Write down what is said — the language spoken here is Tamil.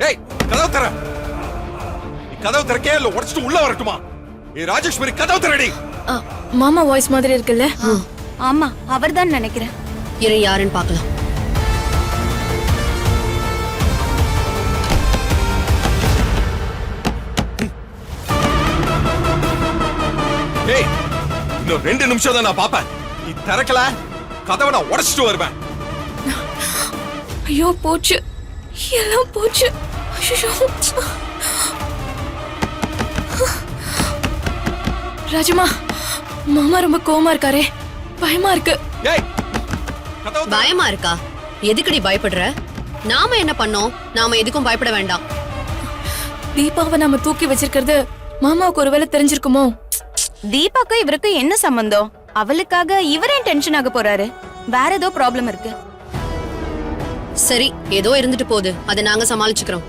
ஏய் கதவு தர. நீ கதவு திறக்கே இல்ல உடைச்சிட்டு உள்ள வரட்டுமா? ஏய் ராஜேஸ்வரி கதவு திறடி. மாமா வாய்ஸ் மாதிரி இருக்குல்ல? ஆமா அவர்தான் நினைக்கிறேன். இரு யாருன்னு பார்க்கலாம். ஏய் இன்னும் 2 நிமிஷம் தான் நான் பாப்பேன். நீ திறக்கல கதவை நான் உடைச்சிட்டு வருவேன். ஐயோ போச்சு, எல்லாம் போச்சு. ஐயோ. ராஜமா, மாமா ரொம்ப கோவமா இருக்காரே, பயமா இருக்கு. ஏய் கதவு திற. பயமா இருக்கா? எதுக்குடி பயப்படுற? நாம என்ன பண்ணோம்? நாம எதுக்கும் பயப்பட வேண்டாம். தீபாவை நாம தூக்கி வச்சிருக்கிறது மாமாவுக்கு ஒருவேளை தெரிஞ்சிருக்குமோ? தீபாக்கு இவருக்கு என்ன சம்பந்தம்? அவளுக்காக இவரே டென்ஷன் ஆக போறாரு. வேற ஏதோ ப்ராப்ளம் இருக்கு. சரி, ஏதோ இருந்துட்டு போகுது, அதை நாங்க சமாளிச்சுக்கிறோம்.